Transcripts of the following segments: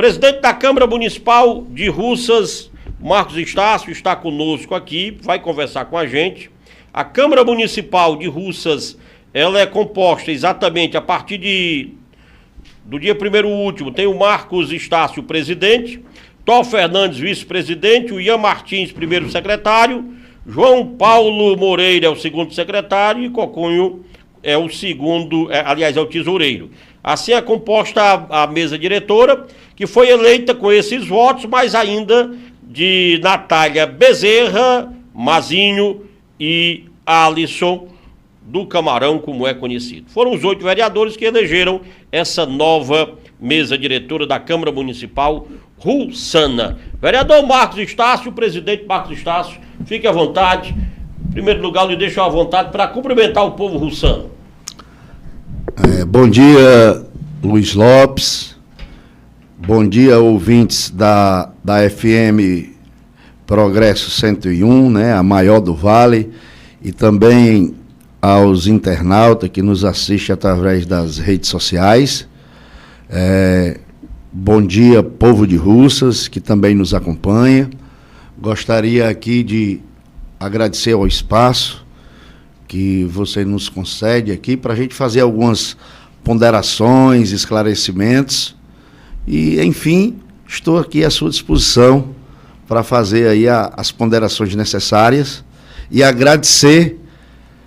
Presidente da Câmara Municipal de Russas, Marcos Estácio, está conosco aqui, vai conversar com a gente. A Câmara Municipal de Russas, ela é composta exatamente a partir do dia 1º último, tem o Marcos Estácio, presidente, Tó Fernandes, vice-presidente, o Ian Martins, primeiro secretário, João Paulo Moreira é o segundo secretário e Cocunho é o segundo, aliás, é o tesoureiro. Assim é composta a mesa diretora, que foi eleita com esses votos, mas ainda de Natália Bezerra, Mazinho e Alisson do Camarão, como é conhecido. Foram os 8 vereadores que elegeram essa nova mesa diretora da Câmara Municipal Russana. Vereador Marcos Estácio, presidente Marcos Estácio, fique à vontade. Em primeiro lugar, lhe deixo à vontade para cumprimentar o povo russano. Bom dia, Luiz Lopes. Bom dia, ouvintes da FM Progresso 101, né, a maior do Vale, e também aos internautas que nos assistem através das redes sociais. Bom dia, povo de Russas, que também nos acompanha. Gostaria aqui de agradecer ao espaço que você nos concede aqui para a gente fazer algumas ponderações, esclarecimentos e, enfim, estou aqui à sua disposição para fazer aí as ponderações necessárias e agradecer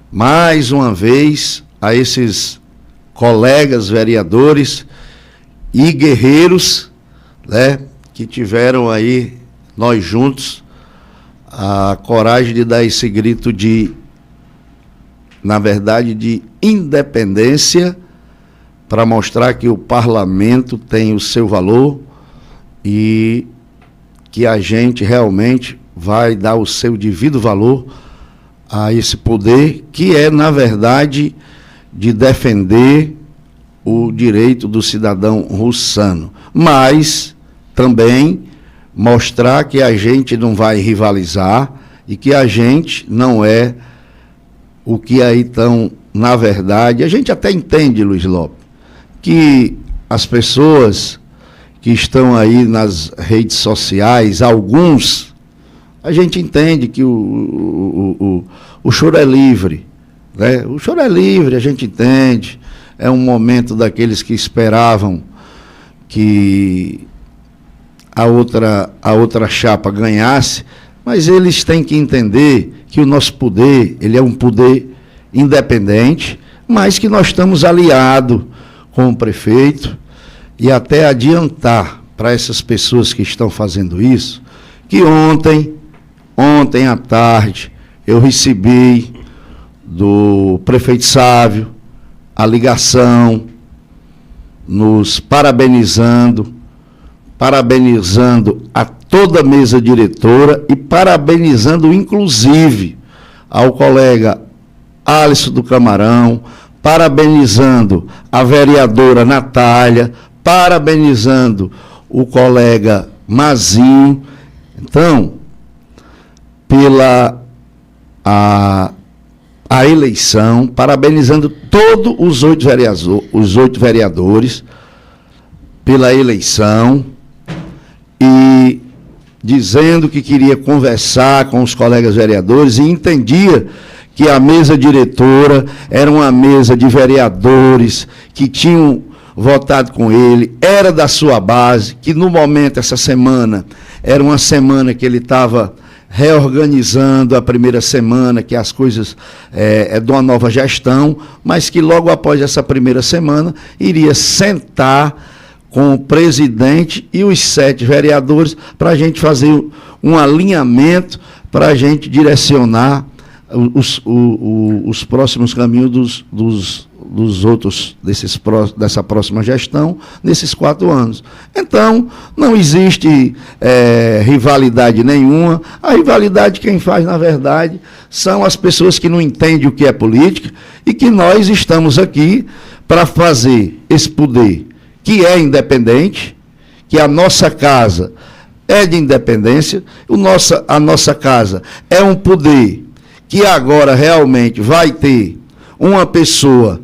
mais uma vez a esses colegas vereadores e guerreiros, né, que tiveram aí, nós juntos, a coragem de dar esse grito na verdade, de independência, para mostrar que o parlamento tem o seu valor e que a gente realmente vai dar o seu devido valor a esse poder, que é, na verdade, de defender o direito do cidadão russano, mas também mostrar que a gente não vai rivalizar e que a gente não é o que aí estão, na verdade, a gente até entende, Luiz Lopes, que as pessoas que estão aí nas redes sociais, alguns, a gente entende que o choro é livre, né? O choro é livre, a gente entende, é um momento daqueles que esperavam que a outra chapa ganhasse, mas eles têm que entender que o nosso poder, ele é um poder independente, mas que nós estamos aliados com o prefeito, e até adiantar para essas pessoas que estão fazendo isso, que ontem à tarde, eu recebi do prefeito Sávio a ligação, nos parabenizando a toda a mesa diretora e parabenizando inclusive ao colega Alisson do Camarão, parabenizando a vereadora Natália, parabenizando o colega Mazinho. Então, pela a eleição, parabenizando todos os 8 vereadores pela eleição, e dizendo que queria conversar com os colegas vereadores e entendia que a mesa diretora era uma mesa de vereadores que tinham votado com ele, era da sua base, que no momento, essa semana, era uma semana que ele estava reorganizando a primeira semana, que as coisas de uma nova gestão, mas que logo após essa primeira semana iria sentar com o presidente e os 7 vereadores para a gente fazer um alinhamento, para a gente direcionar os próximos caminhos dos outros, dessa próxima gestão, nesses 4 anos. Então, não existe rivalidade nenhuma. A rivalidade quem faz, na verdade, são as pessoas que não entendem o que é política e que nós estamos aqui para fazer esse poder que é independente, que a nossa casa é de independência, a nossa casa é um poder que agora realmente vai ter uma pessoa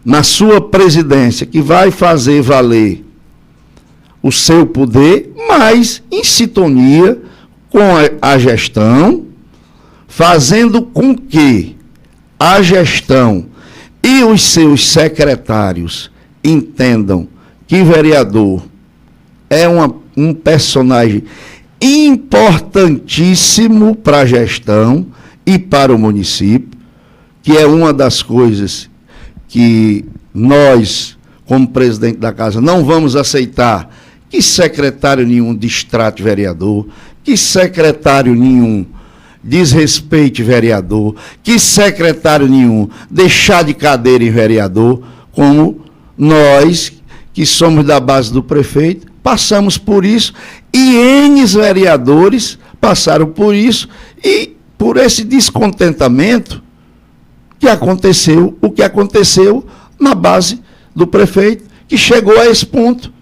na sua presidência que vai fazer valer o seu poder, mas em sintonia com a gestão, fazendo com que a gestão e os seus secretários entendam que vereador é um personagem importantíssimo para a gestão e para o município, que é uma das coisas que nós, como presidente da casa, não vamos aceitar que secretário nenhum distrate vereador, que secretário nenhum desrespeite vereador, que secretário nenhum deixar de cadeira em vereador, como nós, que somos da base do prefeito, passamos por isso, e N vereadores passaram por isso, e por esse descontentamento que aconteceu, o que aconteceu na base do prefeito, que chegou a esse ponto.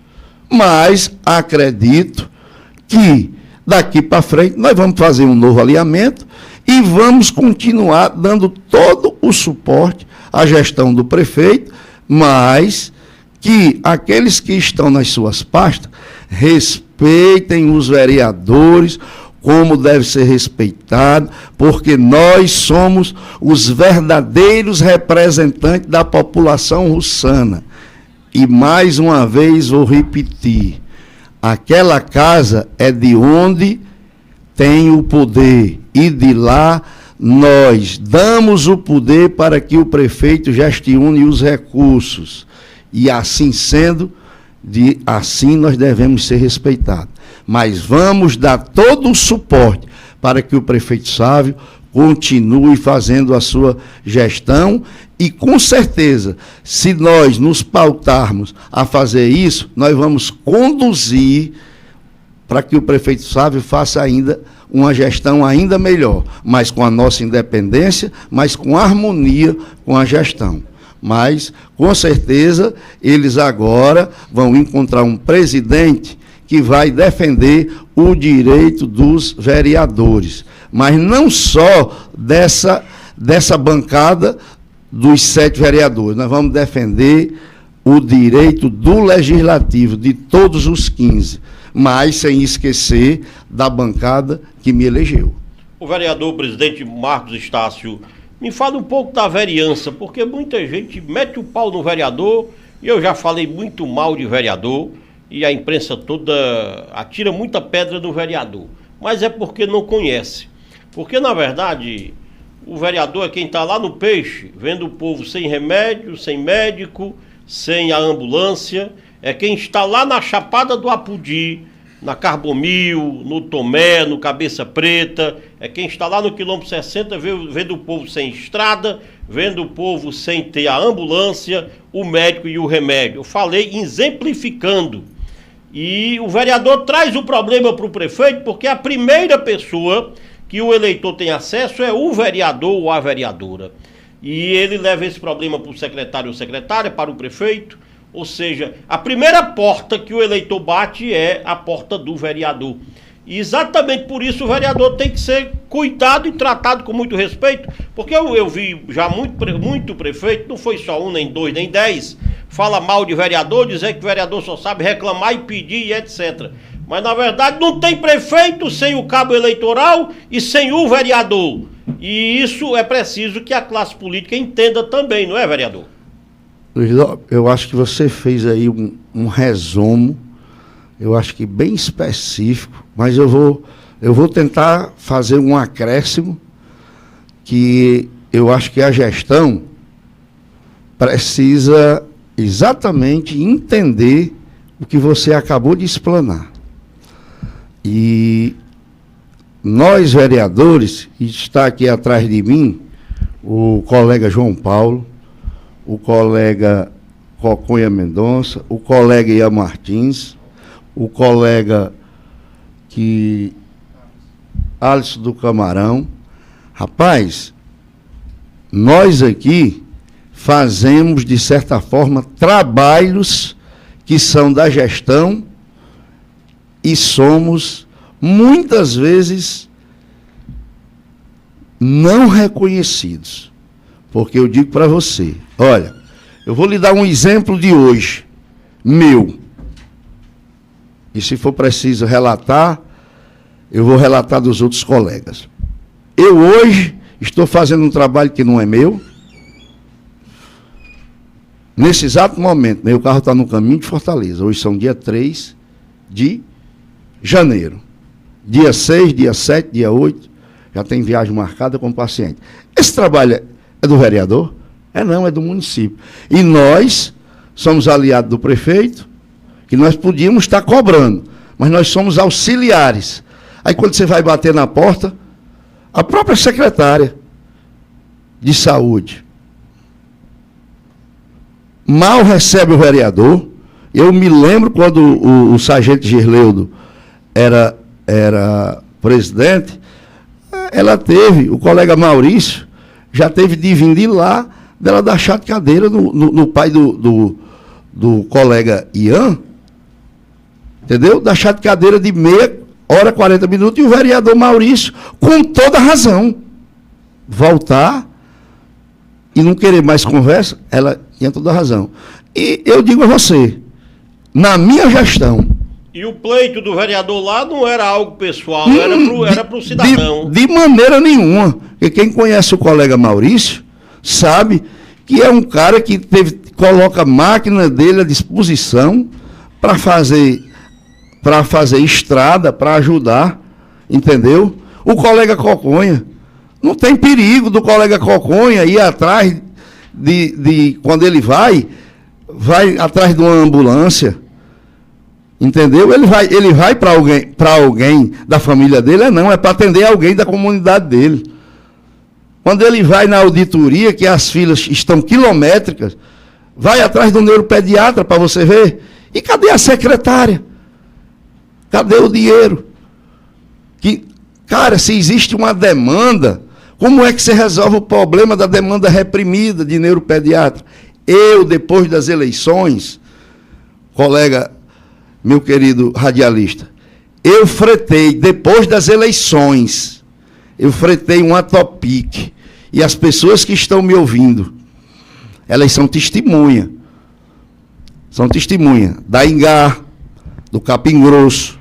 Mas acredito que daqui para frente nós vamos fazer um novo alinhamento e vamos continuar dando todo o suporte à gestão do prefeito, mas que aqueles que estão nas suas pastas respeitem os vereadores como deve ser respeitado, porque nós somos os verdadeiros representantes da população russana. E mais uma vez vou repetir, aquela casa é de onde tem o poder, e de lá nós damos o poder para que o prefeito gestione os recursos. E assim sendo, assim nós devemos ser respeitados. Mas vamos dar todo o suporte para que o prefeito Sávio continue fazendo a sua gestão, e com certeza, se nós nos pautarmos a fazer isso, nós vamos conduzir para que o prefeito Sávio faça ainda uma gestão ainda melhor, mas com a nossa independência, mas com harmonia com a gestão. Mas, com certeza, eles agora vão encontrar um presidente que vai defender o direito dos vereadores, mas não só dessa bancada dos 7 vereadores, nós vamos defender o direito do legislativo, de todos os 15, mas sem esquecer da bancada que me elegeu. O vereador presidente Marcos Estácio, me fala um pouco da vereança, porque muita gente mete o pau no vereador, e eu já falei muito mal de vereador, e a imprensa toda atira muita pedra no vereador, mas é porque não conhece. Porque, na verdade, o vereador é quem está lá no peixe, vendo o povo sem remédio, sem médico, sem a ambulância, é quem está lá na Chapada do Apudi, na Carbomil, no Tomé, no Cabeça Preta, é quem está lá no quilômetro 60, vendo o povo sem estrada, vendo o povo sem ter a ambulância, o médico e o remédio. Eu falei exemplificando. E o vereador traz o problema para o prefeito, porque a primeira pessoa que o eleitor tem acesso é o vereador ou a vereadora. E ele leva esse problema para o secretário ou secretária, para o prefeito. Ou seja, a primeira porta que o eleitor bate é a porta do vereador. E exatamente por isso o vereador tem que ser cuidado e tratado com muito respeito, porque eu vi já muito prefeito, não foi só 1, nem 2, nem 10, fala mal de vereador, dizer que o vereador só sabe reclamar e pedir e etc. Mas na verdade não tem prefeito sem o cabo eleitoral e sem o vereador. E isso é preciso que a classe política entenda também, não é, vereador? Luiz, eu acho que você fez aí um resumo, eu acho que bem específico, mas eu vou tentar fazer um acréscimo, que eu acho que a gestão precisa exatamente entender o que você acabou de explanar. E nós, vereadores, está aqui atrás de mim o colega João Paulo, o colega Coconha Mendonça, o colega Ian Martins, o colega Alisson do Camarão. Rapaz, nós aqui fazemos, de certa forma, trabalhos que são da gestão e somos, muitas vezes, não reconhecidos. Porque eu digo para você, olha, eu vou lhe dar um exemplo de hoje, meu. e se for preciso relatar, eu vou relatar dos outros colegas. Eu hoje estou fazendo um trabalho que não é meu. Nesse exato momento, meu carro está no caminho de Fortaleza. Hoje são dia 3 de janeiro. Dia 6, dia 7, dia 8, já tem viagem marcada com o paciente. Esse trabalho é do vereador? Não, é do município. E nós somos aliados do prefeito, que nós podíamos estar cobrando, mas nós somos auxiliares. Aí quando você vai bater na porta, a própria secretária de saúde mal recebe o vereador. Eu me lembro quando o sargento Gerleudo era presidente, ela teve, o colega Maurício, já teve de vir de lá, dela dar chá de cadeira no pai do colega Ian, entendeu? Dar chá de cadeira de meia hora, 40 minutos, e o vereador Maurício, com toda razão, voltar e não querer mais conversa, ela tinha toda a razão. E eu digo a você, na minha gestão... E o pleito do vereador lá não era algo pessoal, era para o cidadão. De maneira nenhuma. Porque quem conhece o colega Maurício sabe que é um cara que coloca a máquina dele à disposição para fazer estrada, para ajudar, entendeu? O colega Coconha, não tem perigo do colega Coconha ir atrás quando ele vai atrás de uma ambulância, entendeu? Ele vai para alguém da família dele, é para atender alguém da comunidade dele. Quando ele vai na auditoria, que as filas estão quilométricas, vai atrás do neuropediatra para você ver. E cadê a secretária? Cadê o dinheiro? Cara, se existe uma demanda, como é que você resolve o problema da demanda reprimida de neuropediatra? Eu, depois das eleições, colega, meu querido radialista, eu fretei, depois das eleições, eu fretei um Atopic. E as pessoas que estão me ouvindo, elas são testemunha. São testemunha da Ingá, do Capim Grosso,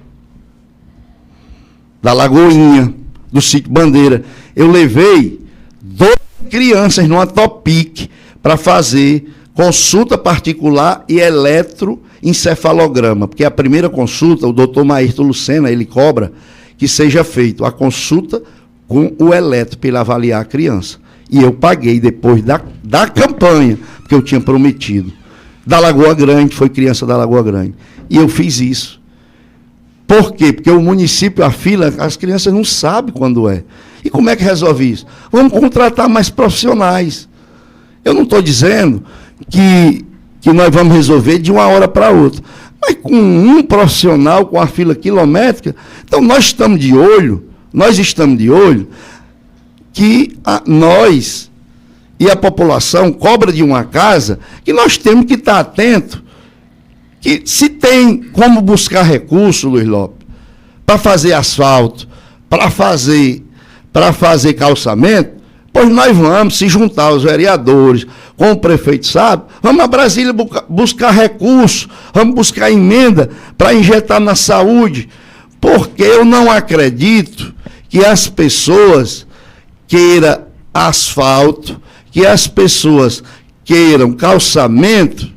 da Lagoinha, do Sítio Bandeira. Eu levei 12 crianças no Atopic para fazer consulta particular e eletroencefalograma, porque a primeira consulta, o doutor Maírton Lucena, ele cobra que seja feito a consulta com o eletro para ele avaliar a criança. E eu paguei depois da campanha, porque eu tinha prometido. Da Lagoa Grande, foi criança da Lagoa Grande. E eu fiz isso. Por quê? Porque o município, a fila, as crianças não sabem quando é. E como é que resolve isso? Vamos contratar mais profissionais. Eu não estou dizendo que nós vamos resolver de uma hora para outra. Mas com um profissional, com a fila quilométrica, então nós estamos de olho que nós e a população cobra de uma casa que nós temos que estar atento que se tem como buscar recurso, Luiz Lopes, para fazer asfalto, para fazer calçamento, pois nós vamos se juntar os vereadores, com o prefeito sabe, vamos a Brasília buscar recurso, vamos buscar emenda para injetar na saúde, porque eu não acredito que as pessoas queiram asfalto, que as pessoas queiram calçamento,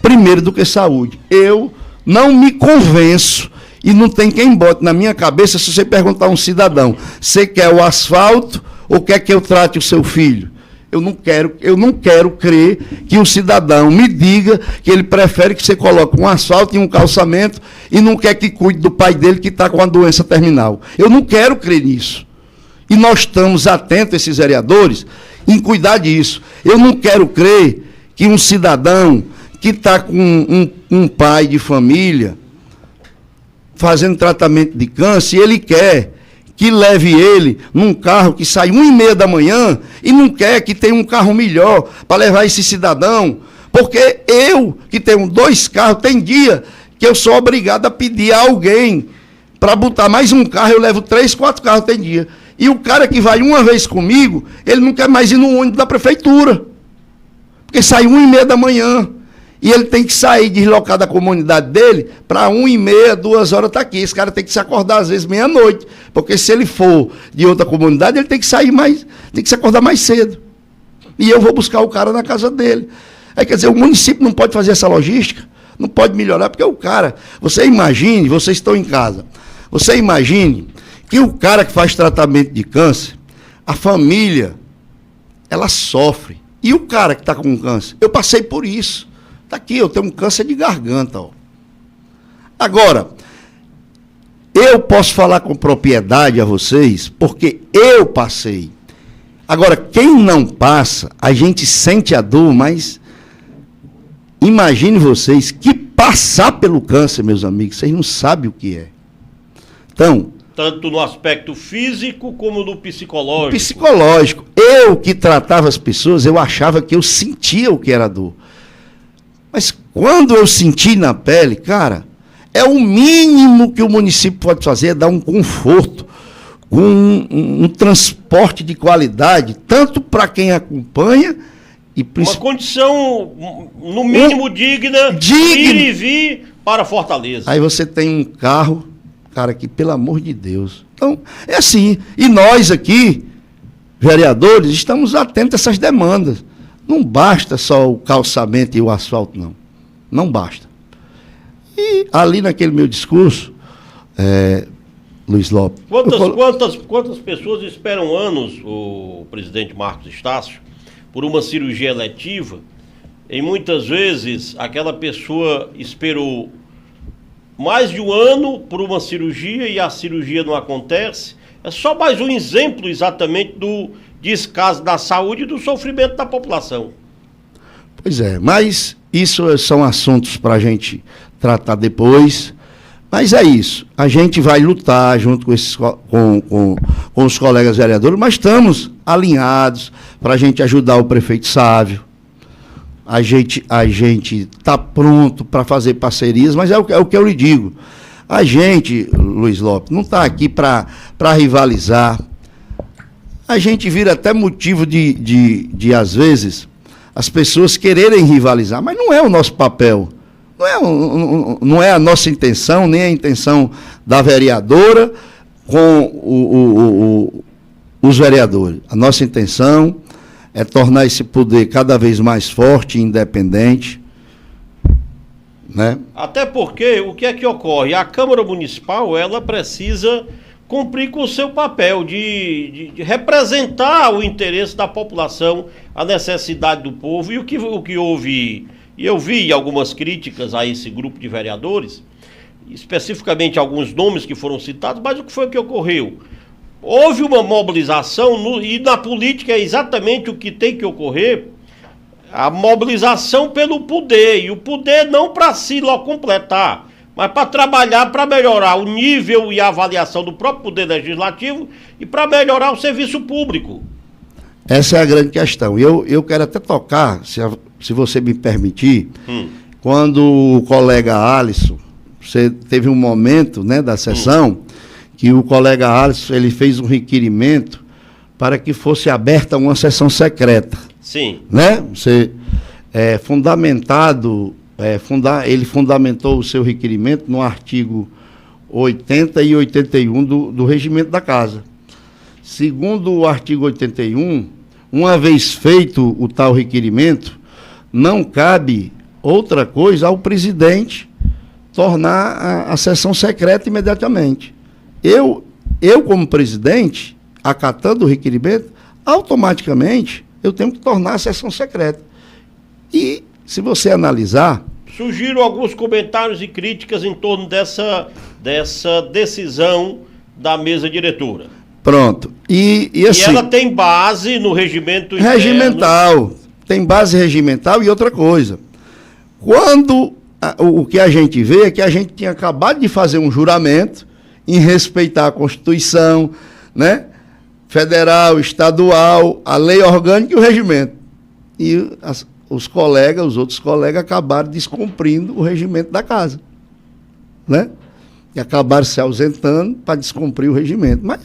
primeiro do que saúde. Eu não me convenço, e não tem quem bote na minha cabeça, se você perguntar a um cidadão, você quer o asfalto ou quer que eu trate o seu filho? Eu não quero crer que um cidadão me diga que ele prefere que você coloque um asfalto e um calçamento e não quer que cuide do pai dele que está com a doença terminal. Eu não quero crer nisso. E nós estamos atentos, esses vereadores, em cuidar disso. Eu não quero crer que um cidadão que está com um pai de família fazendo tratamento de câncer, ele quer que leve ele num carro que sai 1h30 da manhã e não quer que tenha um carro melhor para levar esse cidadão, porque eu, que tenho 2 carros, tem dia que eu sou obrigado a pedir a alguém para botar mais um carro, eu levo 3, 4 carros, tem dia. E o cara que vai uma vez comigo, ele não quer mais ir no ônibus da prefeitura, porque sai 1h30 da manhã. E ele tem que sair, deslocar da comunidade dele, para 1h30, 2 horas estar aqui. Esse cara tem que se acordar, às vezes, meia-noite. Porque se ele for de outra comunidade, ele tem que sair mais, tem que se acordar mais cedo. E eu vou buscar o cara na casa dele. Aí, quer dizer, o município não pode fazer essa logística, não pode melhorar, porque o cara, você imagine, vocês estão em casa, você imagine que o cara que faz tratamento de câncer, a família, ela sofre. E o cara que está com câncer, eu passei por isso. Está aqui, eu tenho um câncer de garganta. Ó. Agora, eu posso falar com propriedade a vocês, porque eu passei. Agora, quem não passa, a gente sente a dor, mas imagine vocês que passar pelo câncer, meus amigos, vocês não sabem o que é. Então, tanto no aspecto físico como no psicológico. Psicológico. Eu que tratava as pessoas, eu achava que eu sentia o que era dor. Mas quando eu senti na pele, cara, é o mínimo que o município pode fazer, é dar um conforto, um transporte de qualidade, tanto para quem acompanha e uma condição, no mínimo, digna de ir e vir para Fortaleza. Aí você tem um carro, cara, que pelo amor de Deus. Então, é assim. E nós aqui, vereadores, estamos atentos a essas demandas. Não basta só o calçamento e o asfalto, não. Não basta. E ali naquele meu discurso, Luiz Lopes... Quantas pessoas esperam anos, o presidente Marcos Estácio, por uma cirurgia eletiva, e muitas vezes aquela pessoa esperou mais de um ano por uma cirurgia e a cirurgia não acontece. É só mais um exemplo exatamente do descaso da saúde e do sofrimento da população. Pois é, mas isso são assuntos para a gente tratar depois. Mas é isso, a gente vai lutar junto com os colegas vereadores, mas estamos alinhados para a gente ajudar o prefeito Sávio. A gente está pronto para fazer parcerias, mas é o que eu lhe digo. A gente, Luiz Lopes, não está aqui para rivalizar. A gente vira até motivo de, às vezes, as pessoas quererem rivalizar, mas não é o nosso papel. Não é a nossa intenção, nem a intenção da vereadora com os vereadores. A nossa intenção é tornar esse poder cada vez mais forte e independente. Né? Até porque, o que é que ocorre? A Câmara Municipal, ela precisa cumprir com o seu papel de representar o interesse da população, a necessidade do povo. E o que houve... E eu vi algumas críticas a esse grupo de vereadores, especificamente alguns nomes que foram citados, mas o que foi que ocorreu? Houve uma mobilização, e na política é exatamente o que tem que ocorrer, a mobilização pelo poder, e o poder não para si logo completar, mas para trabalhar para melhorar o nível e a avaliação do próprio poder legislativo e para melhorar o serviço público. Essa é a grande questão. Eu quero até tocar, se você me permitir, quando o colega Alisson, você teve um momento, né, da sessão, que o colega Alisson, ele fez um requerimento para que fosse aberta uma sessão secreta. Sim. Né? Você, ele fundamentou o seu requerimento no artigo 80 e 81 do Regimento da Casa. Segundo o artigo 81, uma vez feito o tal requerimento, não cabe outra coisa ao presidente tornar a sessão secreta imediatamente. Eu como presidente, acatando o requerimento, automaticamente eu tenho que tornar a sessão secreta. E, se você analisar... Surgiram alguns comentários e críticas em torno dessa decisão da mesa diretora. Pronto. E assim... E ela tem base no regimento interno. Regimental. Tem base regimental e outra coisa. Quando o que a gente vê é que a gente tinha acabado de fazer um juramento em respeitar a Constituição, né? Federal, estadual, a lei orgânica e o regimento. E os outros colegas acabaram descumprindo o regimento da casa, né? E acabaram se ausentando para descumprir o regimento. Mas,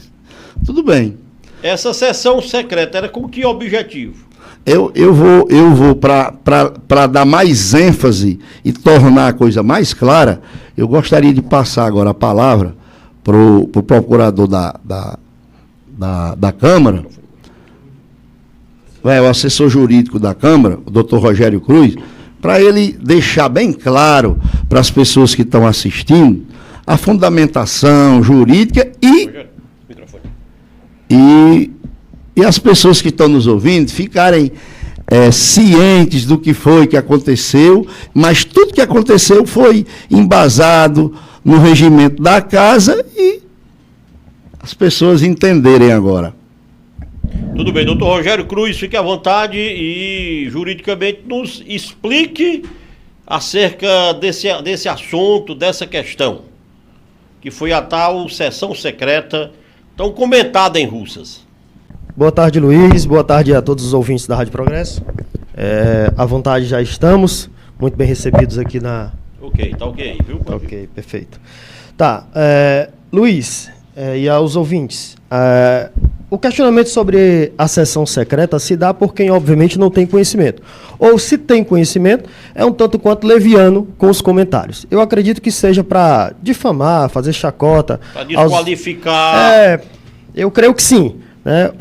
tudo bem. Essa sessão secreta era com que objetivo? Eu vou para dar mais ênfase e tornar a coisa mais clara, eu gostaria de passar agora a palavra para o procurador da Câmara, o assessor jurídico da Câmara, o doutor Rogério Cruz, para ele deixar bem claro para as pessoas que estão assistindo a fundamentação jurídica e as pessoas que estão nos ouvindo ficarem cientes do que foi que aconteceu, mas tudo que aconteceu foi embasado no regimento da casa e as pessoas entenderem agora. Tudo bem, doutor Rogério Cruz, fique à vontade e juridicamente nos explique acerca desse assunto, dessa questão, que foi a tal sessão secreta tão comentada em Russas. Boa tarde, Luiz. Boa tarde a todos os ouvintes da Rádio Progresso. À vontade já estamos, muito bem recebidos aqui na... Ok, tá ok, viu? Ok, perfeito. Tá, Luiz, e aos ouvintes, o questionamento sobre a sessão secreta se dá por quem, obviamente, não tem conhecimento. Ou, se tem conhecimento, é um tanto quanto leviano com os comentários. Eu acredito que seja para difamar, fazer chacota. Para desqualificar. Eu creio que sim. Né?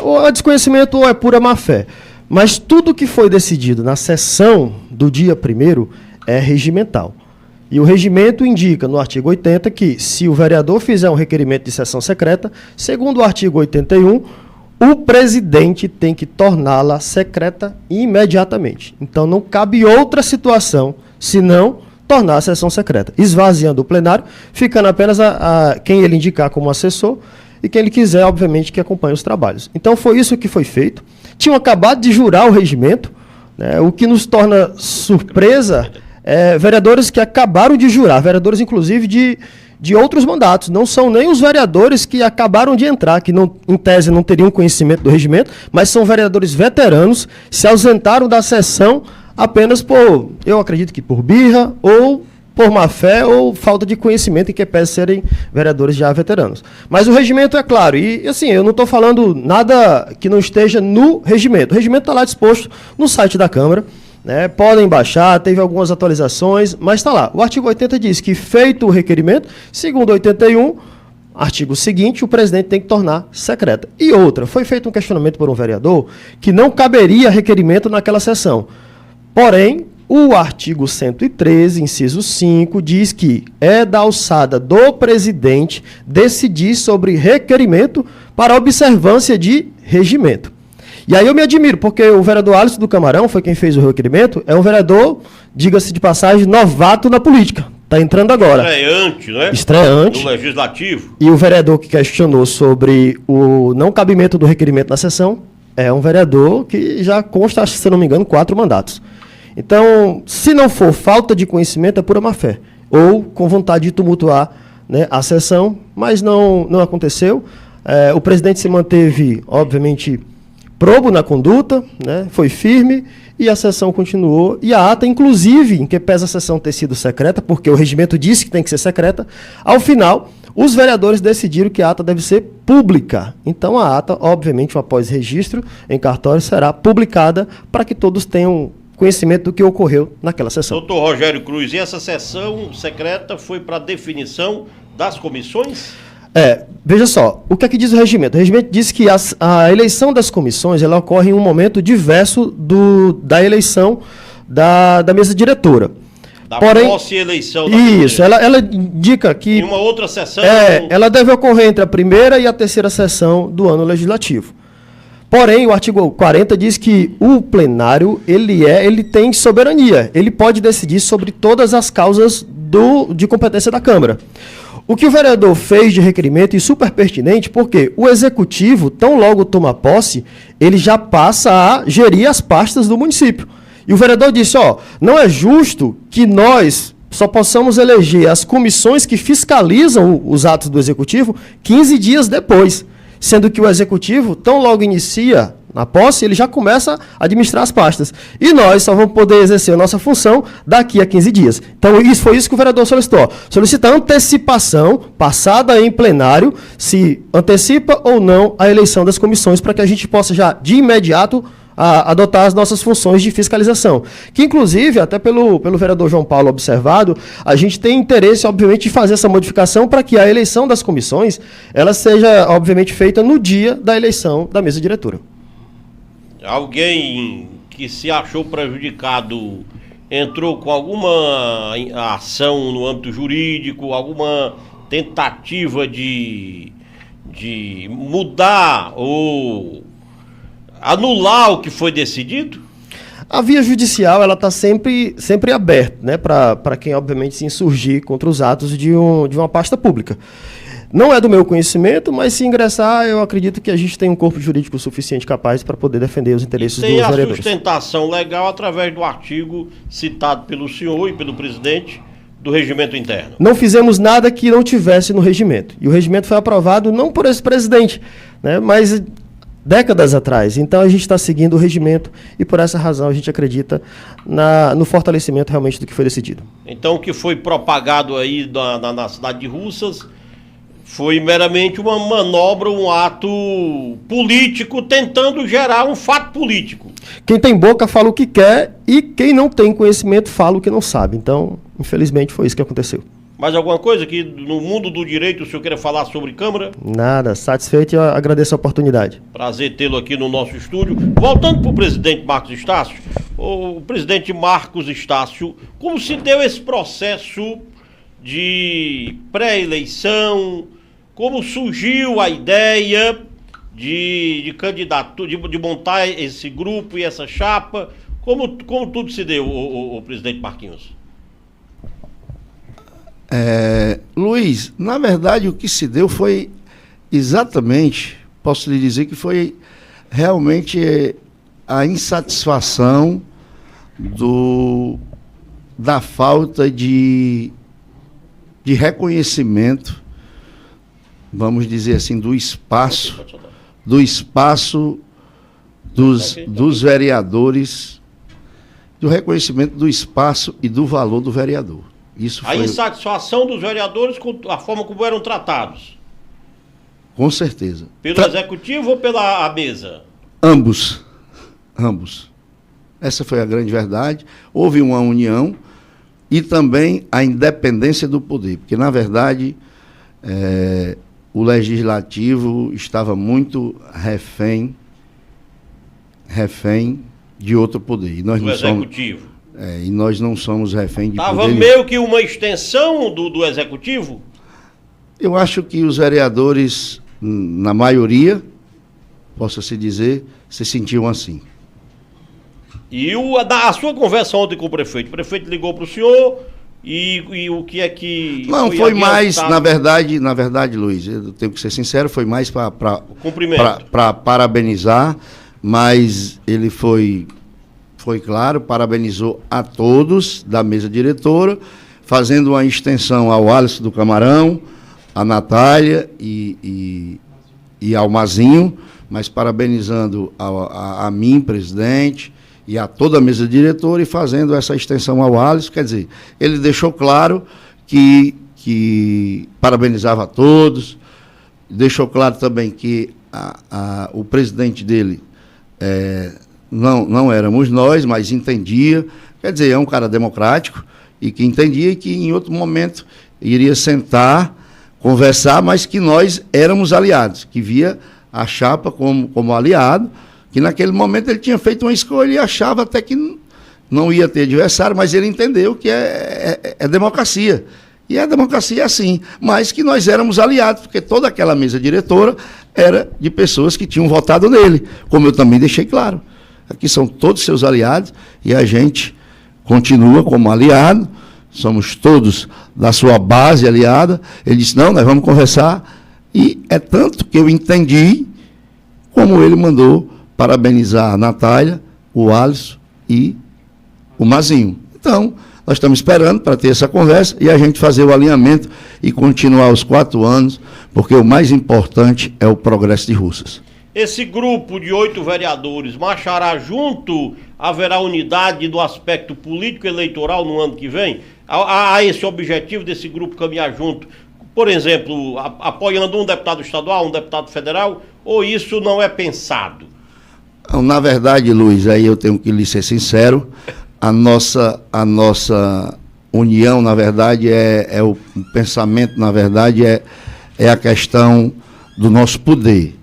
Ou é desconhecimento ou é pura má-fé. Mas tudo que foi decidido na sessão do dia 1º é regimental. E o regimento indica, no artigo 80, que se o vereador fizer um requerimento de sessão secreta, segundo o artigo 81, o presidente tem que torná-la secreta imediatamente. Então, não cabe outra situação, senão tornar a sessão secreta, esvaziando o plenário, ficando apenas a quem ele indicar como assessor e quem ele quiser, obviamente, que acompanhe os trabalhos. Então, foi isso que foi feito. Tinham acabado de jurar o regimento, né, o que nos torna surpresa... vereadores que acabaram de jurar, vereadores inclusive de outros mandatos, não são nem os vereadores que acabaram de entrar, que não, em tese não teriam conhecimento do regimento, mas são vereadores veteranos, se ausentaram da sessão apenas por, eu acredito que por birra, ou por má fé, ou falta de conhecimento, em que pese serem vereadores já veteranos. Mas o regimento é claro, e assim, eu não estou falando nada que não esteja no regimento. O regimento está lá disposto no site da Câmara, né, podem baixar, teve algumas atualizações, mas está lá. O artigo 80 diz que, feito o requerimento, segundo 81, artigo seguinte, o presidente tem que tornar secreta. E outra, foi feito um questionamento por um vereador que não caberia requerimento naquela sessão. Porém, o artigo 113, inciso 5, diz que é da alçada do presidente decidir sobre requerimento para observância de regimento. E aí eu me admiro, porque o vereador Alisson do Camarão, foi quem fez o requerimento, é um vereador, diga-se de passagem, novato na política. Está entrando agora. Estreante, né? Estreante. No Legislativo. E o vereador que questionou sobre o não cabimento do requerimento na sessão é um vereador que já consta, se não me engano, 4 mandatos. Então, se não for falta de conhecimento, é pura má-fé. Ou com vontade de tumultuar, né, a sessão, mas não aconteceu. O presidente se manteve, obviamente, probo na conduta, né, foi firme e a sessão continuou. E a ata, inclusive, em que pesa a sessão ter sido secreta, porque o regimento disse que tem que ser secreta, ao final, os vereadores decidiram que a ata deve ser pública. Então, a ata, obviamente, após registro em cartório, será publicada para que todos tenham conhecimento do que ocorreu naquela sessão. Doutor Rogério Cruz, e essa sessão secreta foi para definição das comissões? Veja só, o que é que diz o regimento? O regimento diz que a eleição das comissões ela ocorre em um momento diverso da eleição da mesa diretora. Porém, posse e eleição da isso, ela indica que... Em uma outra sessão... ela deve ocorrer entre a primeira e a terceira sessão do ano legislativo. Porém, o artigo 40 diz que o plenário, ele tem soberania. Ele pode decidir sobre todas as causas de competência da Câmara. O que o vereador fez de requerimento é super pertinente, porque o executivo, tão logo toma posse, ele já passa a gerir as pastas do município. E o vereador disse, não é justo que nós só possamos eleger as comissões que fiscalizam os atos do executivo 15 dias depois, sendo que o executivo, tão logo inicia na posse, ele já começa a administrar as pastas. E nós só vamos poder exercer a nossa função daqui a 15 dias. Então, foi isso que o vereador solicitou. Solicita antecipação, passada em plenário, se antecipa ou não a eleição das comissões, para que a gente possa já, de imediato, a adotar as nossas funções de fiscalização. Que, inclusive, até pelo vereador João Paulo observado, a gente tem interesse, obviamente, de fazer essa modificação para que a eleição das comissões ela seja, obviamente, feita no dia da eleição da mesa diretora. Alguém que se achou prejudicado entrou com alguma ação no âmbito jurídico, alguma tentativa de mudar ou anular o que foi decidido? A via judicial ela está sempre aberta, né, para quem, obviamente, se insurgir contra os atos de uma pasta pública. Não é do meu conhecimento, mas se ingressar, eu acredito que a gente tem um corpo jurídico suficiente capaz para poder defender os interesses dos vereadores. Tem a sustentação legal através do artigo citado pelo senhor e pelo presidente do regimento interno. Não fizemos nada que não tivesse no regimento. E o regimento foi aprovado não por esse presidente, né, mas décadas atrás. Então a gente está seguindo o regimento e por essa razão a gente acredita no fortalecimento realmente do que foi decidido. Então o que foi propagado aí na cidade de Russas foi meramente uma manobra, um ato político tentando gerar um fato político. Quem tem boca fala o que quer e quem não tem conhecimento fala o que não sabe. Então, infelizmente, foi isso que aconteceu. Mais alguma coisa que no mundo do direito o senhor queira falar sobre Câmara? Nada, satisfeito e agradeço a oportunidade. Prazer tê-lo aqui no nosso estúdio. Voltando para o presidente Marcos Estácio, o presidente Marcos Estácio, como se deu esse processo de pré-eleição, como surgiu a ideia de candidato, de montar esse grupo e essa chapa, como tudo se deu, o presidente Marquinhos? Luiz, na verdade o que se deu foi exatamente, posso lhe dizer que foi realmente a insatisfação da falta de reconhecimento, vamos dizer assim, do espaço dos vereadores, do reconhecimento do espaço e do valor do vereador. Isso foi... A insatisfação dos vereadores com a forma como eram tratados? Com certeza. Pelo executivo ou pela mesa? Ambos. Essa foi a grande verdade. Houve uma união e também a independência do poder, porque, na verdade, o legislativo estava muito refém de outro poder. E nós do executivo. E nós não somos refém de poder. Estava meio que uma extensão do executivo? Eu acho que os vereadores, na maioria, possa-se dizer, se sentiam assim. E a sua conversa ontem com o prefeito ligou para o senhor e o que é que... Não, foi mais, na verdade, Luiz, eu tenho que ser sincero, foi mais para parabenizar, mas ele foi claro, parabenizou a todos da mesa diretora, fazendo uma extensão ao Alisson do Camarão, a Natália e ao Mazinho, mas parabenizando a mim, presidente, e a toda a mesa diretora, e fazendo essa extensão ao Alisson. Quer dizer, ele deixou claro que parabenizava a todos, deixou claro também que o presidente dele não éramos nós, mas entendia. Quer dizer, é um cara democrático e que entendia e que em outro momento iria sentar, conversar, mas que nós éramos aliados, que via a chapa como aliado, que naquele momento ele tinha feito uma escolha e achava até que não ia ter adversário, mas ele entendeu que é democracia. E a democracia é assim, mas que nós éramos aliados, porque toda aquela mesa diretora era de pessoas que tinham votado nele, como eu também deixei claro. Aqui são todos seus aliados e a gente continua como aliado, somos todos da sua base aliada. Ele disse, não, nós vamos conversar, e é tanto que eu entendi como ele mandou parabenizar a Natália, o Alisson e o Mazinho. Então, nós estamos esperando para ter essa conversa e a gente fazer o alinhamento e continuar os 4 anos, porque o mais importante é o progresso de Russas. Esse grupo de 8 vereadores marchará junto? Haverá unidade no aspecto político eleitoral no ano que vem? Há esse objetivo desse grupo caminhar junto? Por exemplo, apoiando um deputado estadual, um deputado federal? Ou isso não é pensado? Na verdade, Luiz, aí eu tenho que lhe ser sincero, a nossa união, na verdade, o pensamento, na verdade, é a questão do nosso poder.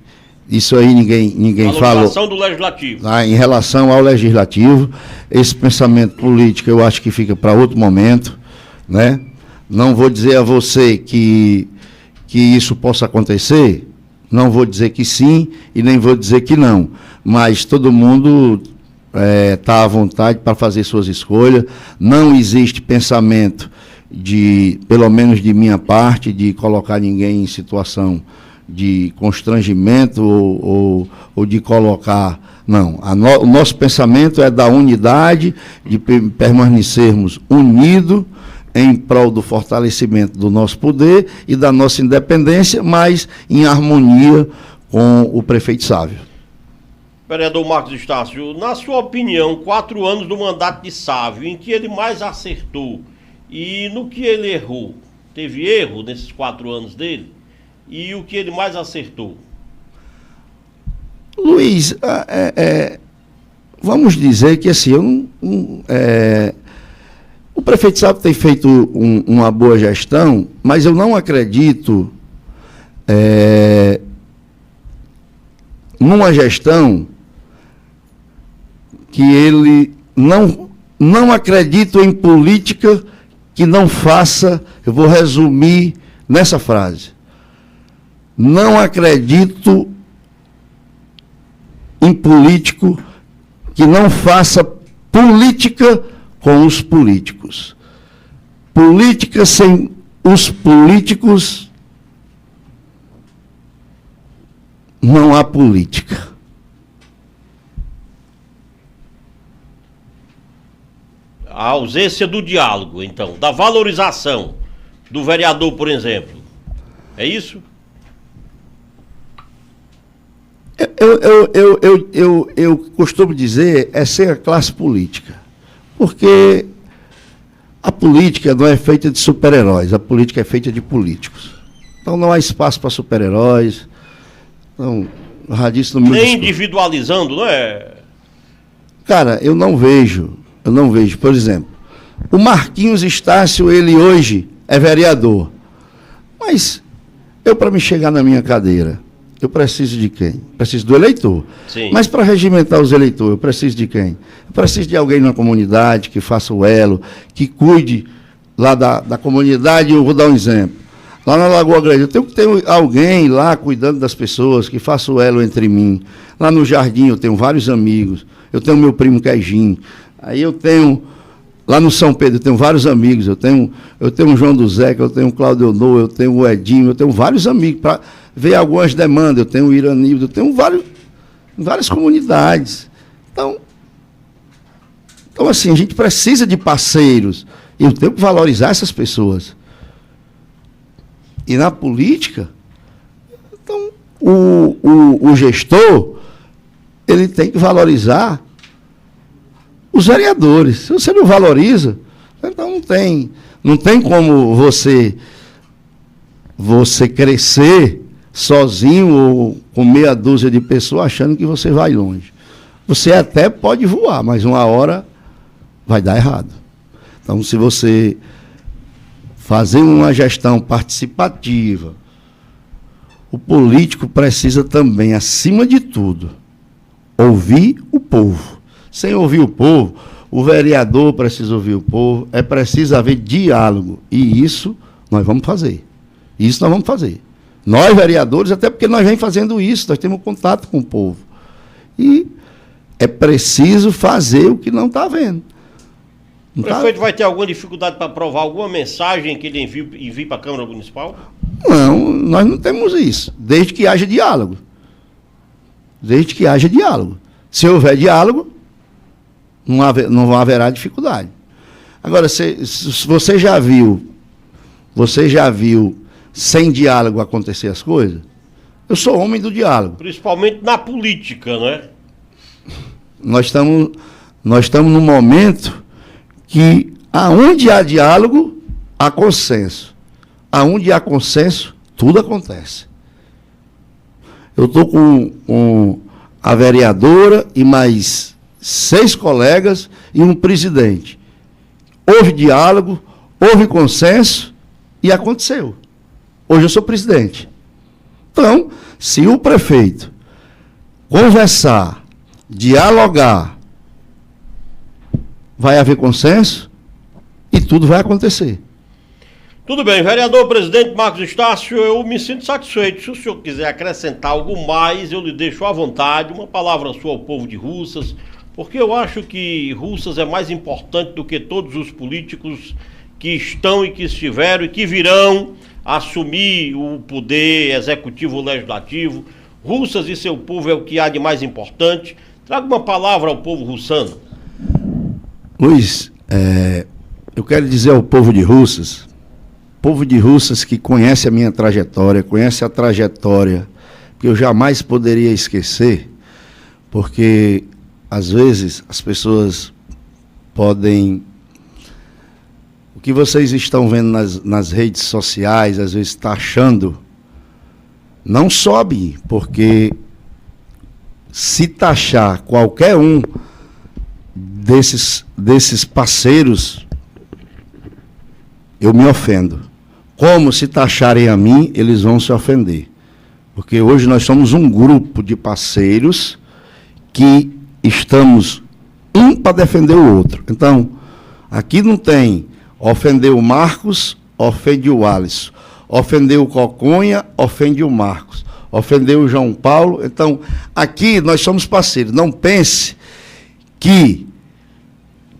Isso aí ninguém falou. Do legislativo. Em relação ao legislativo, esse pensamento político eu acho que fica para outro momento, né? Não vou dizer a você que isso possa acontecer, não vou dizer que sim e nem vou dizer que não, mas todo mundo está à vontade para fazer suas escolhas. Não existe pensamento pelo menos de minha parte, de colocar ninguém em situação de constrangimento ou de colocar... Não, o nosso pensamento é da unidade, de permanecermos unidos em prol do fortalecimento do nosso poder e da nossa independência, mas em harmonia com o prefeito Sávio. Vereador Marcos Estácio, na sua opinião, 4 anos do mandato de Sávio, em que ele mais acertou e no que ele errou? Teve erro nesses 4 anos dele? E o que ele mais acertou? Luiz, vamos dizer que assim, o prefeito Sávio tem feito uma boa gestão, mas eu não acredito numa gestão que ele não acredito em política que não faça, eu vou resumir nessa frase. Não acredito em político que não faça política com os políticos. Política sem os políticos, não há política. A ausência do diálogo, então, da valorização do vereador, por exemplo. É isso? Eu costumo dizer, ser a classe política. Porque a política não é feita de super-heróis, a política é feita de políticos. Então não há espaço para super-heróis. Então, radice no meu nem discurso. Individualizando, não é? Cara, eu não vejo. Por exemplo, o Marquinhos Estácio, ele hoje é vereador. Mas eu, para me chegar na minha cadeira, eu preciso de quem? Preciso do eleitor. Sim. Mas para regimentar os eleitores, eu preciso de quem? Eu preciso de alguém na comunidade que faça o elo, que cuide lá da comunidade. Eu vou dar um exemplo. Lá na Lagoa Grande, eu tenho que ter alguém lá cuidando das pessoas, que faça o elo entre mim. Lá no Jardim, eu tenho vários amigos. Eu tenho meu primo Queijinho. Aí eu tenho... Lá no São Pedro, eu tenho vários amigos. Eu tenho o João do Zeca, eu tenho o Claudio Honor, eu tenho o Edinho, eu tenho vários amigos para ver algumas demandas. Eu tenho o Iranildo, eu tenho várias comunidades. Então, assim, a gente precisa de parceiros. E eu tenho que valorizar essas pessoas. E na política, então, o gestor, ele tem que valorizar os vereadores. Se você não valoriza, então não tem como você crescer sozinho ou com meia dúzia de pessoas achando que você vai longe. Você até pode voar, mas uma hora vai dar errado. Então, se você fazer uma gestão participativa, o político precisa também, acima de tudo, ouvir o povo. Sem ouvir o povo, o vereador precisa ouvir o povo, é preciso haver diálogo. E isso nós vamos fazer. Nós, vereadores, até porque nós vem fazendo isso, nós temos contato com o povo. E é preciso fazer o que não está vendo. O prefeito vai ter alguma dificuldade para aprovar alguma mensagem que ele envie para a Câmara Municipal? Não, nós não temos isso, desde que haja diálogo. Se houver diálogo, não haverá dificuldade. Agora, se você já viu sem diálogo acontecer as coisas? Eu sou homem do diálogo. Principalmente na política, não é? Nós estamos num momento que aonde há diálogo, há consenso. Aonde há consenso, tudo acontece. Eu estou com a vereadora e mais 6 colegas e um presidente. Houve diálogo, houve consenso e aconteceu. Hoje eu sou presidente. Então, se o prefeito conversar, dialogar, vai haver consenso e tudo vai acontecer. Tudo bem, vereador presidente Marcos Estácio, eu me sinto satisfeito. Se o senhor quiser acrescentar algo mais, eu lhe deixo à vontade, uma palavra sua ao povo de Russas, porque eu acho que Russas é mais importante do que todos os políticos que estão e que estiveram e que virão assumir o poder executivo legislativo. Russas e seu povo é o que há de mais importante. Traga uma palavra ao povo russano. Luiz, eu quero dizer ao povo de Russas que conhece a minha trajetória, conhece a trajetória que eu jamais poderia esquecer, porque às vezes as pessoas podem... O que vocês estão vendo nas redes sociais, às vezes está achando, não sobe, porque se taxar qualquer um desses parceiros, eu me ofendo. Como se taxarem a mim, eles vão se ofender. Porque hoje nós somos um grupo de parceiros que estamos um para defender o outro. Então, aqui não tem ofender o Marcos, ofende o Alisson. Ofender o Coconha, ofende o Marcos. Ofender o João Paulo. Então, aqui nós somos parceiros. Não pense que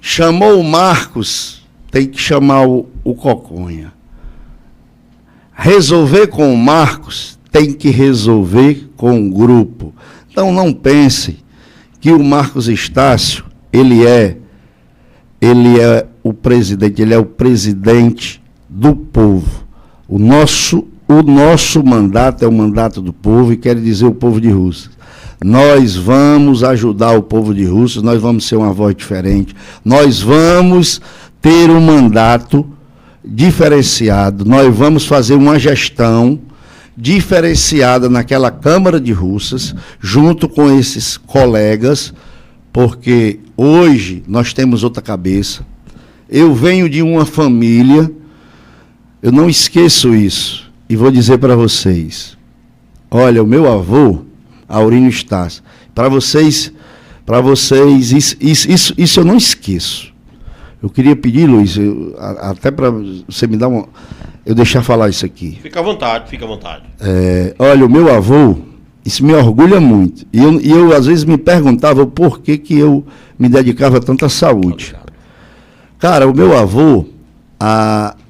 chamou o Marcos, tem que chamar o Coconha. Resolver com o Marcos, tem que resolver com o grupo. Então não pense que o Marcos Estácio, ele é o presidente, ele é o presidente do povo. O nosso mandato é o mandato do povo, e quero dizer o povo de Russas. Nós vamos ajudar o povo de Russas, nós vamos ser uma voz diferente, nós vamos ter um mandato diferenciado, nós vamos fazer uma gestão diferenciada naquela Câmara de Russas, junto com esses colegas, porque hoje nós temos outra cabeça. Eu venho de uma família, eu não esqueço isso, e vou dizer para vocês, olha, o meu avô, Aurínio Estácio, para vocês, isso eu não esqueço. Eu queria pedir, Luiz, até para você me dar eu deixar falar isso aqui. Fica à vontade, fica à vontade. Olha, o meu avô, isso me orgulha muito. E eu às vezes me perguntava por que eu me dedicava tanto à saúde. Cara, o meu avô,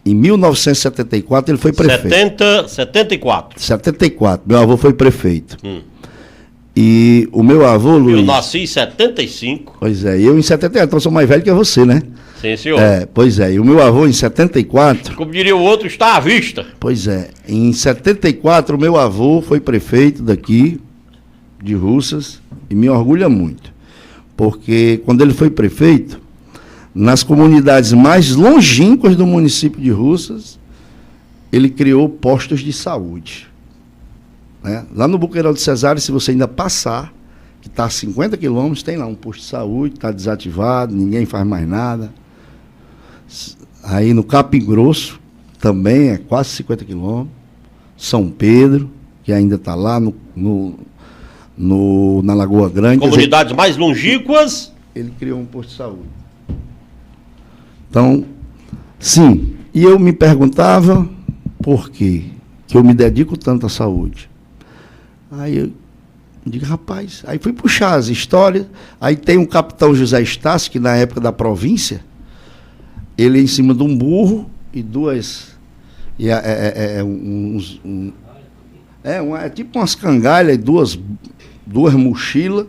em 1974, ele foi prefeito. 74. Meu avô foi prefeito. E o meu avô, Luiz... Eu nasci em 75. Pois é, eu em 74, então sou mais velho que você, né? Sim, senhor. Pois é, e o meu avô em 74... Como diria o outro, está à vista. Pois é, em 74 o meu avô foi prefeito daqui, de Russas, e me orgulha muito. Porque quando ele foi prefeito, nas comunidades mais longínquas do município de Russas, ele criou postos de saúde. Né? Lá no Boqueirão de Cesário, se você ainda passar, que está a 50 quilômetros, tem lá um posto de saúde, está desativado, ninguém faz mais nada. Aí no Capim Grosso, também é quase 50 quilômetros. São Pedro, que ainda está lá na Lagoa Grande. Comunidades mais longínquas. Ele criou um posto de saúde. Então, sim, e eu me perguntava por quê que eu me dedico tanto à saúde. Aí eu digo, rapaz, aí fui puxar as histórias, aí tem um capitão José Estácio, que na época da província, ele em cima de um burro e duas, é tipo umas cangalhas, duas mochilas,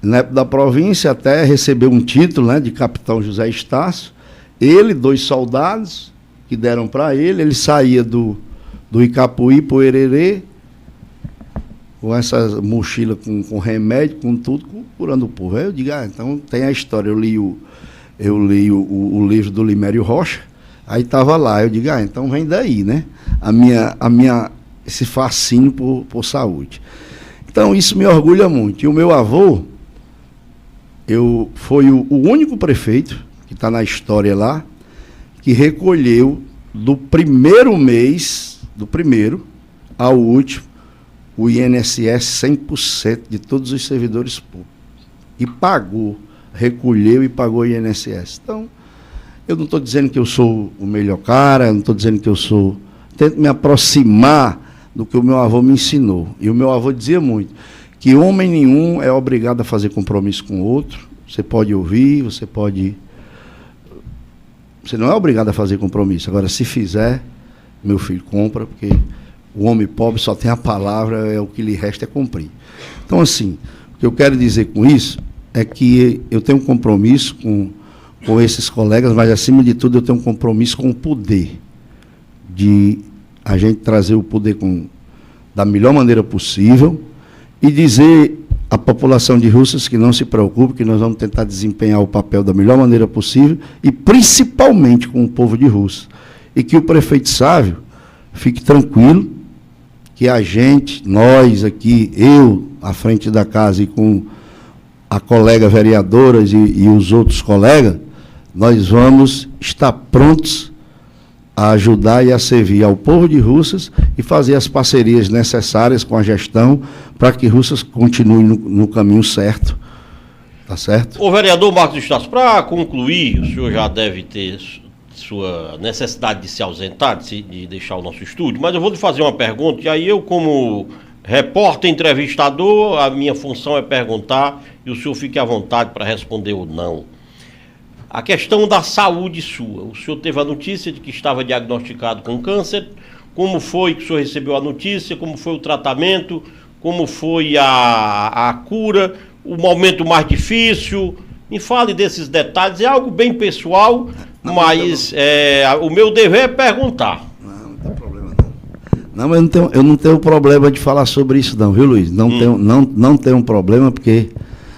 na época da província, até recebeu um título, né, de capitão José Estácio, ele, 2 soldados que deram para ele saía do Icapuí para o Hererê, com essa mochila com remédio, com tudo, curando o povo. Aí eu digo, então tem a história, eu li o livro do Limério Rocha, aí estava lá, eu digo, então vem daí, né? Esse fascínio por saúde. Então, isso me orgulha muito. E o meu avô, foi o único prefeito, que está na história lá, que recolheu do primeiro mês, do primeiro ao último, o INSS 100% de todos os servidores públicos. E pagou, recolheu e pagou o INSS. Então, eu não estou dizendo que eu sou o melhor cara, não estou dizendo que eu sou... Tento me aproximar do que o meu avô me ensinou. E o meu avô dizia muito, que homem nenhum é obrigado a fazer compromisso com o outro. Você pode ouvir, você não é obrigado a fazer compromisso. Agora, se fizer, meu filho, compra, porque o homem pobre só tem a palavra, o que lhe resta é cumprir. Então, assim, o que eu quero dizer com isso é que eu tenho um compromisso com esses colegas, mas, acima de tudo, eu tenho um compromisso com o poder, de a gente trazer o poder da melhor maneira possível e dizer à população de Russas que não se preocupe, que nós vamos tentar desempenhar o papel da melhor maneira possível e principalmente com o povo de Russas. E que o prefeito Sávio fique tranquilo, que a gente, nós aqui, eu à frente da casa e com a colega vereadora e os outros colegas, nós vamos estar prontos a ajudar e a servir ao povo de Russas e fazer as parcerias necessárias com a gestão para que Russas continue no caminho certo. Tá certo? O vereador Marcos Estácio, para concluir, o senhor já deve ter sua necessidade de se ausentar, de deixar o nosso estúdio, mas eu vou lhe fazer uma pergunta, e aí eu, como repórter, entrevistador, a minha função é perguntar, e o senhor fique à vontade para responder ou não. A questão da saúde sua. O senhor teve a notícia de que estava diagnosticado com câncer. Como foi que o senhor recebeu a notícia? Como foi o tratamento? Como foi a cura? O momento mais difícil? Me fale desses detalhes. É algo bem pessoal, mas o meu dever é perguntar. Não tem problema não. Não, eu não tenho problema de falar sobre isso não, viu, Luiz? Não tenho um problema, porque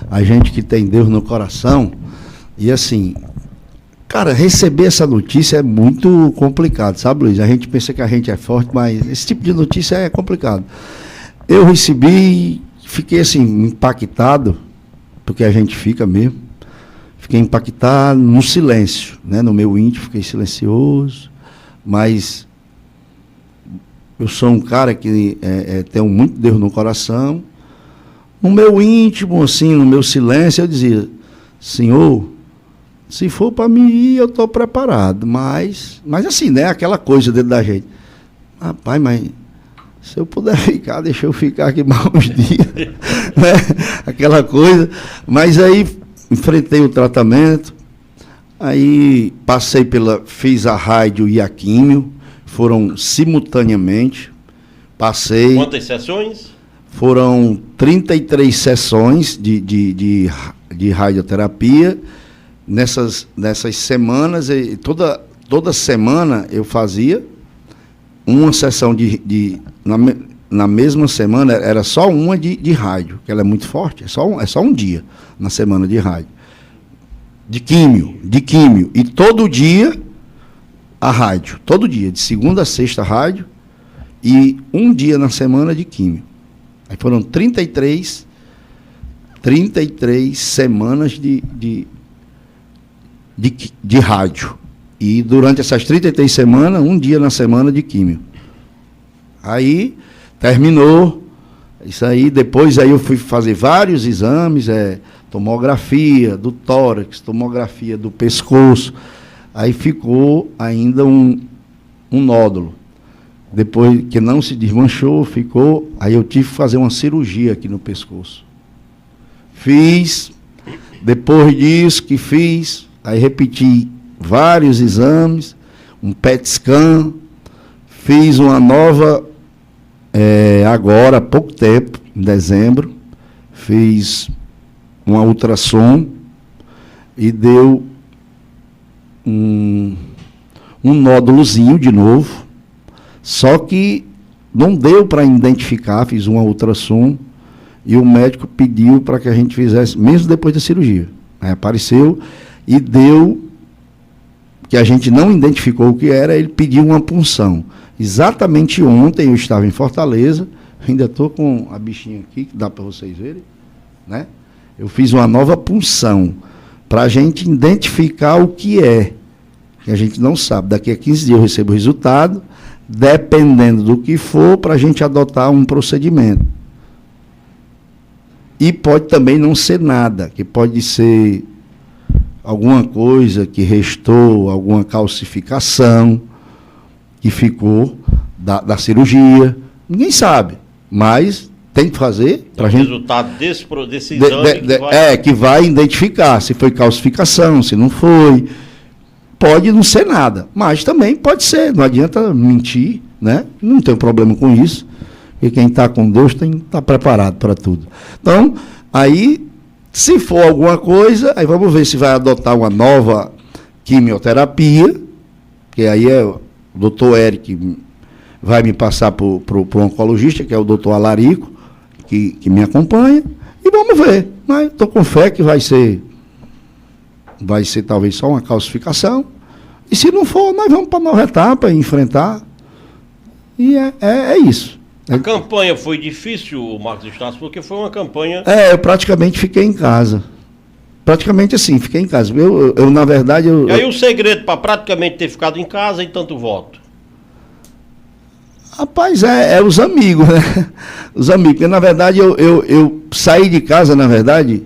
a gente que tem Deus no coração... E assim, cara, receber essa notícia é muito complicado, sabe, Luiz? A gente pensa que a gente é forte, mas esse tipo de notícia é complicado. Eu recebi, fiquei assim, impactado, porque a gente fica mesmo. Fiquei impactado no silêncio, né? No meu íntimo, fiquei silencioso, mas eu sou um cara que tenho muito Deus no coração. No meu íntimo, assim, no meu silêncio, eu dizia, Senhor, se for para mim ir, eu estou preparado, mas assim, né, aquela coisa dentro da gente. Rapaz, mas se eu puder ficar, deixa eu ficar aqui mais uns dias, né, aquela coisa. Mas aí enfrentei o tratamento, aí fiz a rádio e a químio, foram simultaneamente, passei... Quantas sessões? Foram 33 sessões de radioterapia. Nessas semanas, toda semana eu fazia uma sessão na mesma semana, era só uma de rádio, que ela é muito forte, é só um dia na semana de rádio. De químio. E todo dia a rádio, todo dia, de segunda a sexta rádio, e um dia na semana de químio. Aí foram 33 semanas de rádio. E durante essas 33 semanas, um dia na semana de químio. Aí terminou isso aí. Depois aí eu fui fazer vários exames, tomografia do tórax, tomografia do pescoço. Aí ficou ainda um nódulo. Depois que não se desmanchou, aí eu tive que fazer uma cirurgia aqui no pescoço. Depois disso que fiz, aí repeti vários exames, um PET scan, fiz uma nova, agora há pouco tempo, em dezembro, fiz uma ultrassom e deu um nódulozinho de novo, só que não deu para identificar, fiz uma ultrassom e o médico pediu para que a gente fizesse, mesmo depois da cirurgia. Aí apareceu e deu, que a gente não identificou o que era, ele pediu uma punção. Exatamente ontem eu estava em Fortaleza, Ainda estou com a bichinha aqui, que dá para vocês verem, né? Eu fiz uma nova punção para a gente identificar o que é, que a gente não sabe. Daqui a 15 dias eu recebo o resultado, dependendo do que for, para a gente adotar um procedimento. E pode também não ser nada, que pode ser alguma coisa que restou, alguma calcificação que ficou da cirurgia. Ninguém sabe, mas tem que fazer para a gente. O resultado desse exame que vai identificar se foi calcificação, se não foi. Pode não ser nada, mas também pode ser. Não adianta mentir, né? Não tem problema com isso. E quem está com Deus tem que estar preparado para tudo. Então, aí, se for alguma coisa, aí vamos ver se vai adotar uma nova quimioterapia, que aí é o doutor Eric vai me passar para o oncologista, que é o doutor Alarico, que me acompanha, e vamos ver. Mas estou com fé que vai ser talvez só uma calcificação, e se não for, nós vamos para a nova etapa, enfrentar, e é isso. A campanha foi difícil, Marcos Estácio, porque foi uma campanha... Eu praticamente fiquei em casa. Praticamente assim, fiquei em casa. Eu na verdade... E aí o segredo para praticamente ter ficado em casa e tanto voto? Rapaz, é os amigos, né? Os amigos. Porque, na verdade, eu saí de casa, na verdade,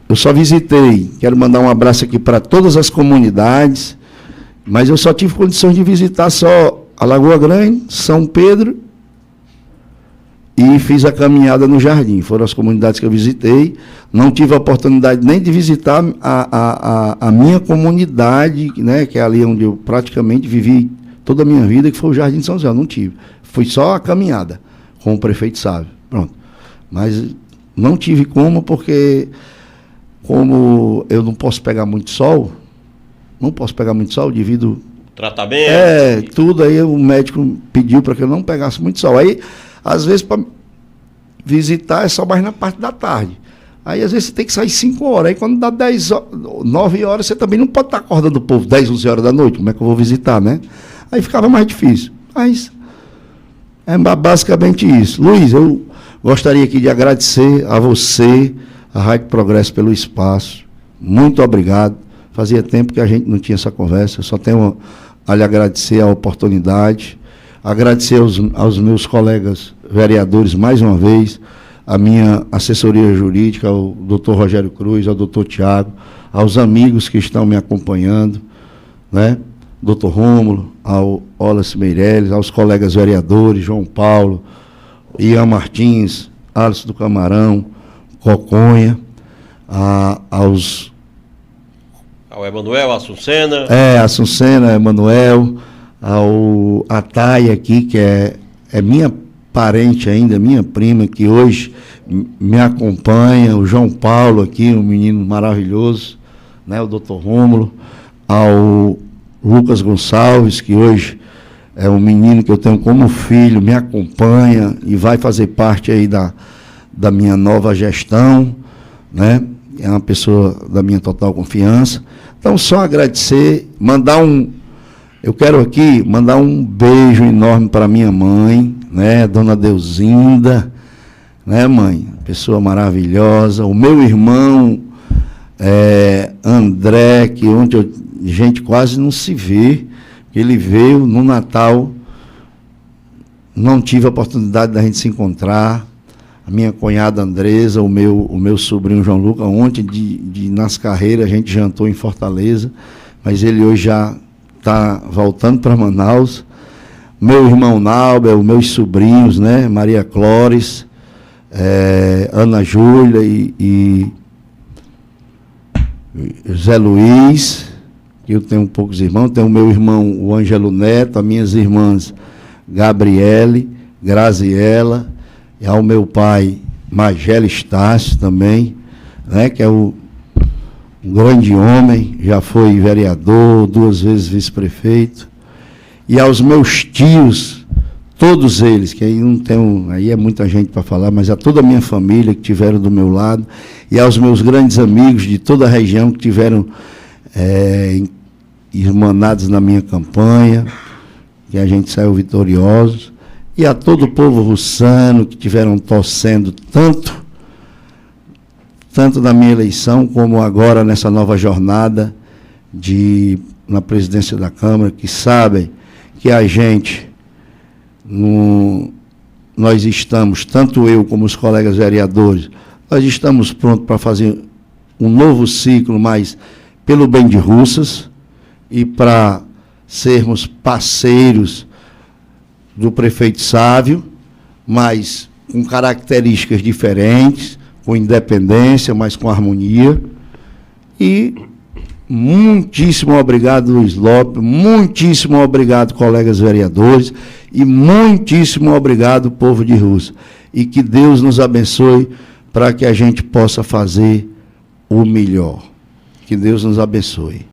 eu só visitei. Quero mandar um abraço aqui para todas as comunidades, mas eu só tive condições de visitar só a Lagoa Grande, São Pedro, e fiz a caminhada no Jardim. Foram as comunidades que eu visitei. Não tive a oportunidade nem de visitar a minha comunidade, né, que é ali onde eu praticamente vivi toda a minha vida, que foi o Jardim de São José. Não tive. Foi só a caminhada com o prefeito Sávio. Pronto. Mas não tive porque como eu não posso pegar muito sol devido... Tratamento? Tudo aí o médico pediu para que eu não pegasse muito sol. Aí, às vezes, para visitar é só mais na parte da tarde. Aí, às vezes, você tem que sair 5 horas. Aí, quando dá 9 horas, você também não pode estar acordando o povo 10, 11 horas da noite. Como é que eu vou visitar, né? Aí ficava mais difícil. Mas é basicamente isso. Luiz, eu gostaria aqui de agradecer a você, a Rádio Progresso, pelo espaço. Muito obrigado. Fazia tempo que a gente não tinha essa conversa. Eu só tenho a lhe agradecer a oportunidade. Agradecer aos meus colegas vereadores, mais uma vez, a minha assessoria jurídica, ao doutor Rogério Cruz, ao doutor Tiago, aos amigos que estão me acompanhando, né? Doutor Rômulo, ao Wallace Meirelles, aos colegas vereadores, João Paulo, Ian Martins, Alisson do Camarão, Coconha, ao Emanuel, Assuncena. Assuncena, Emanuel, ao Ataia aqui, que é minha parente ainda, minha prima, que hoje me acompanha, o João Paulo aqui, um menino maravilhoso, né, o doutor Rômulo, ao Lucas Gonçalves, que hoje é um menino que eu tenho como filho, me acompanha e vai fazer parte aí da minha nova gestão, né? É uma pessoa da minha total confiança. Então, só agradecer, eu quero aqui mandar um beijo enorme para minha mãe, né, Dona Deusinda, né, mãe? Pessoa maravilhosa. O meu irmão, André, que ontem a gente quase não se vê, ele veio no Natal, não tive a oportunidade da gente se encontrar. A minha cunhada Andresa, o meu sobrinho João Lucas, ontem nas carreiras a gente jantou em Fortaleza, mas ele hoje já está voltando para Manaus. Meu irmão Nauber, os meus sobrinhos, né? Maria Clóris, Ana Júlia e José Luiz, que eu tenho poucos irmãos. Tenho o meu irmão, o Ângelo Neto, as minhas irmãs Gabriele, Graziela, e ao meu pai, Magela Estácio também, né, que é um grande homem, já foi vereador, 2 vezes vice-prefeito. E aos meus tios, todos eles, que aí não tem, aí é muita gente para falar, mas a toda a minha família que tiveram do meu lado, e aos meus grandes amigos de toda a região que tiveram irmanados na minha campanha, que a gente saiu vitoriosos. e a todo o povo russano que tiveram torcendo tanto na minha eleição, como agora nessa nova jornada na presidência da Câmara, que sabem que a gente, nós estamos, tanto eu como os colegas vereadores, nós estamos prontos para fazer um novo ciclo, mas pelo bem de Russas e para sermos parceiros do prefeito Sávio, mas com características diferentes, com independência, mas com harmonia. E muitíssimo obrigado, Luiz Lopes, muitíssimo obrigado, colegas vereadores, e muitíssimo obrigado, povo de Russas. E que Deus nos abençoe para que a gente possa fazer o melhor. Que Deus nos abençoe.